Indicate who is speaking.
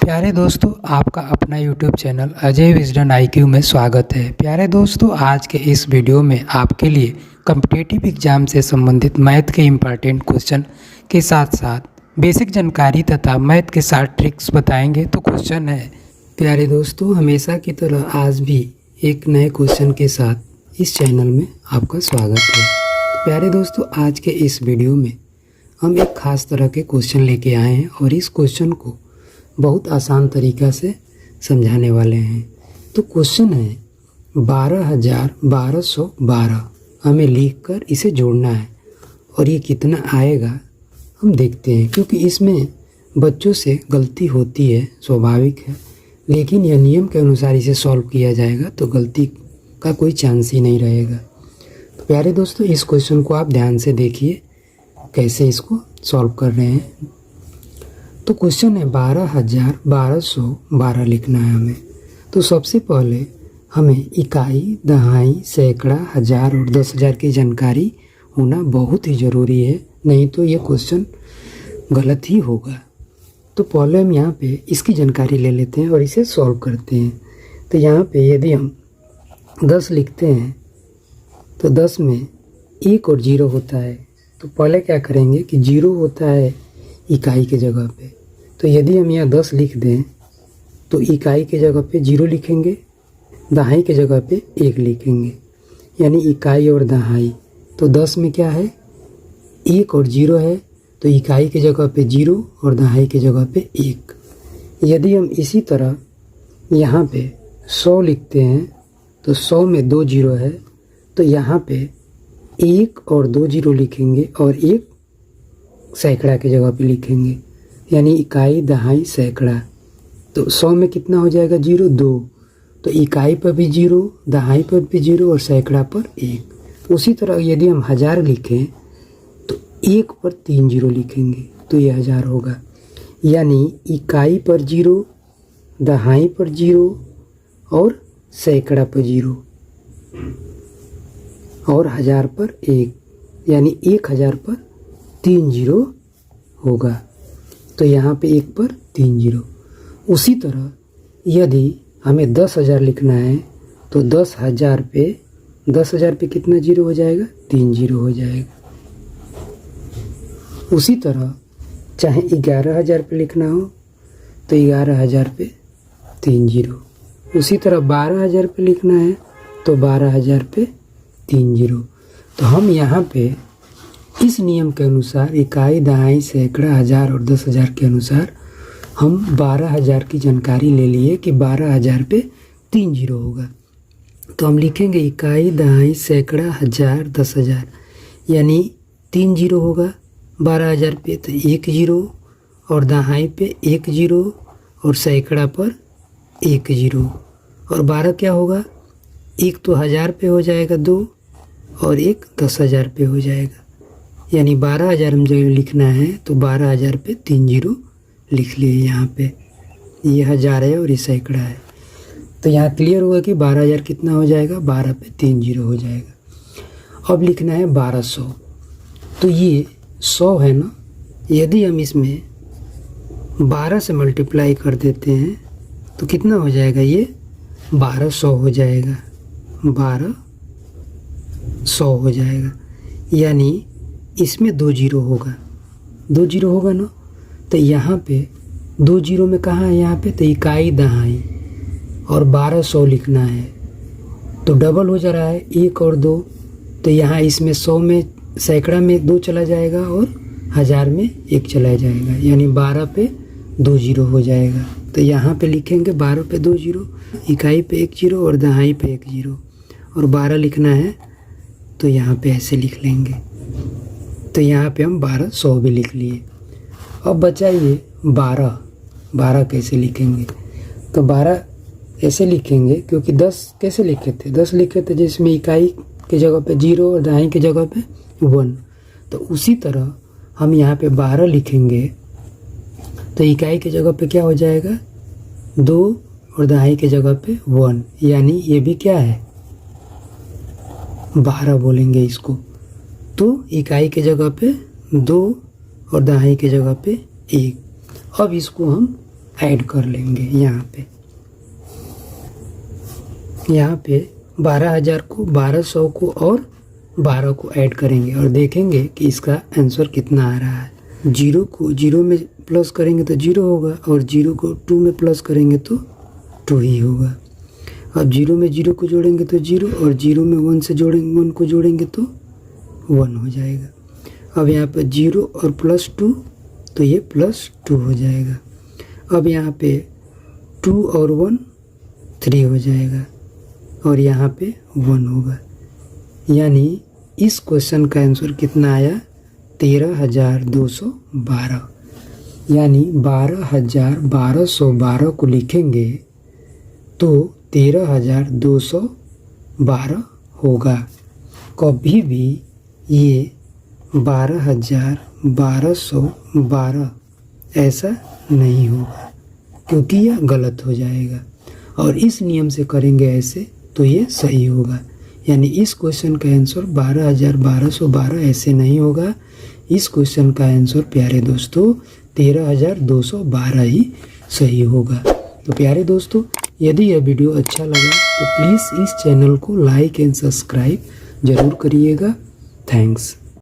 Speaker 1: प्यारे दोस्तों, आपका अपना YouTube channel Ajay Wisden IQ में स्वागत है। प्यारे दोस्तों, आज के इस वीडियो में आपके लिए कॉम्पिटिटिव एग्जाम से संबंधित मैथ के इम्पॉर्टेंट क्वेश्चन के साथ साथ बेसिक जानकारी तथा मैथ के साथ ट्रिक्स बताएंगे। तो क्वेश्चन है, प्यारे दोस्तों, हमेशा की तरह आज भी एक नए क्वेश्चन के साथ इस चैनल में आपका स्वागत है। प्यारे दोस्तों, आज के इस वीडियो में हम एक ख़ास तरह के क्वेश्चन लेके आए हैं और इस क्वेश्चन को बहुत आसान तरीक़ा से समझाने वाले हैं। तो क्वेश्चन है 12,1212 हमें लिखकर इसे जोड़ना है और ये कितना आएगा हम देखते हैं। क्योंकि इसमें बच्चों से गलती होती है, स्वाभाविक है, लेकिन यह नियम के अनुसार इसे सॉल्व किया जाएगा तो गलती का कोई चांस ही नहीं रहेगा। तो प्यारे दोस्तों, इस क्वेश्चन को आप ध्यान से देखिए कैसे इसको सॉल्व कर रहे हैं। तो क्वेश्चन है 12,1212 लिखना है हमें। तो सबसे पहले हमें इकाई, दहाई, सैकड़ा, हज़ार और 10,000 की जानकारी होना बहुत ही ज़रूरी है, नहीं तो ये क्वेश्चन गलत ही होगा। तो पहले हम यहाँ पे इसकी जानकारी ले लेते हैं और इसे सॉल्व करते हैं। तो यहाँ पे यदि हम 10 लिखते हैं तो 10 में 1 और 0 होता है। तो पहले क्या करेंगे कि 0 होता है इकाई के जगह पे। तो यदि हम यहाँ 10 लिख दें तो इकाई के जगह पे 0 लिखेंगे, दहाई के जगह पे 1 लिखेंगे, यानी इकाई और दहाई। तो 10 में क्या है, 1 और 0 है, तो इकाई के जगह पे 0 और दहाई के जगह पे 1। यदि हम इसी तरह यहाँ पे 100 लिखते हैं तो 100 में 2 0 है, तो यहाँ पे 1 और 2 0 लिखेंगे और 1 सैकड़ा के जगह पे लिखेंगे, यानी इकाई, दहाई, सैकड़ा। तो 100 में कितना हो जाएगा, 0 2। तो इकाई पर भी 0, दहाई पर भी 0 और सैकड़ा पर 1। उसी तरह यदि हम 1000 लिखें तो 1 पर 3 0 लिखेंगे तो ये 1000 होगा, यानी इकाई पर 0, दहाई पर 0 और सैकड़ा पर 0 और 1000 पर 1, यानी 1000 पर 3 0 होगा। तो यहाँ पे 1 पर 3 0। उसी तरह यदि हमें 10,000 लिखना है तो 10,000 पे कितना 0 हो जाएगा, 3 0 हो जाएगा। उसी तरह चाहे 11,000 पे लिखना हो तो 11,000 पे 3 0। उसी तरह 12,000 पे लिखना है तो 12,000 पे 3 0। तो हम यहाँ पे इस नियम के अनुसार इकाई, दहाई, सैकड़ा, हज़ार और 10,000 के अनुसार हम 12,000 की जानकारी ले लिए कि 12,000 पे 3 0 होगा। तो हम लिखेंगे इकाई, दहाई, सैकड़ा, हज़ार, 10,000, यानी 3 0 होगा। 12,000 पे तो 1 0 और दहाई पे 1 0 और सैकड़ा पर 1 0 और 12 क्या होगा, 1 तो 1000 पे हो जाएगा 2 और 1 10,000 पे हो जाएगा, यानी 12,000 हम जब लिखना है तो 12,000 पे 3 0 लिख लिए। यहाँ पे ये 1000 है और ये सैकड़ा है। तो यहाँ क्लियर हुआ कि 12,000 कितना हो जाएगा, 12 पे 3 0 हो जाएगा। अब लिखना है 1200। तो ये 100 है ना, यदि हम इसमें 12 से मल्टीप्लाई कर देते हैं तो कितना हो जाएगा, ये 1200 हो जाएगा, 1200 हो जाएगा, यानी इसमें 2 0 होगा, 2 0 होगा ना। तो यहाँ पे 2 0 में कहाँ है, यहाँ पे तो इकाई, दहाई और 1200 लिखना है तो डबल हो जा रहा है, 1 और 2। तो यहाँ इसमें 100 में, सैकड़ा में 2 चला जाएगा और 1000 में 1 चला जाएगा, यानी 12 पे 2 0 हो जाएगा। तो यहाँ पे लिखेंगे 12 पे 2 0, इकाई पे 1 0 और दहाई पे 1 0 और 12 लिखना है तो यहाँ पे ऐसे लिख लेंगे। तो यहाँ पे हम 1200 भी लिख लिए। अब बचा ये 12 कैसे लिखेंगे, तो 12 ऐसे लिखेंगे क्योंकि 10 कैसे लिखे थे, 10 लिखे थे जिसमें इकाई के जगह पे 0 और दहाई के जगह पे 1। तो उसी तरह हम यहाँ पे 12 लिखेंगे तो इकाई के जगह पे क्या हो जाएगा, 2 और दहाई के जगह पे 1, यानी ये भी क्या है, 12 बोलेंगे इसको। तो इकाई के जगह पे 2 और दहाई के जगह पे 1। अब इसको हम ऐड कर लेंगे। यहाँ पे 12,000 को, 1200 को और 12 को ऐड करेंगे और देखेंगे कि इसका आंसर कितना आ रहा है। 0 को 0 में प्लस करेंगे तो 0 होगा और 0 को 2 में प्लस करेंगे तो 2 ही होगा। अब 0 में 0 को जोड़ेंगे तो 0 और 0 में 1 से जोड़ेंगे, 1 को जोड़ेंगे तो 1 हो जाएगा। अब यहाँ पे 0 और +2 तो ये +2 हो जाएगा। अब यहाँ पे 2 और 1 3 हो जाएगा और यहाँ पे 1 होगा। यानी इस क्वेश्चन का आंसर कितना आया? 13,212। यानी 12,1212 को लिखेंगे तो 13,212 होगा। कभी भी ये 12,1212 ऐसा नहीं होगा क्योंकि यह गलत हो जाएगा और इस नियम से करेंगे ऐसे तो ये सही होगा। यानी इस क्वेश्चन का आंसर 12,1212 ऐसे नहीं होगा। इस क्वेश्चन का आंसर प्यारे दोस्तों 13,212 ही सही होगा। तो प्यारे दोस्तों, यदि यह वीडियो अच्छा लगा तो प्लीज़ इस चैनल को लाइक एंड सब्सक्राइब ज़रूर करिएगा। थैंक्स।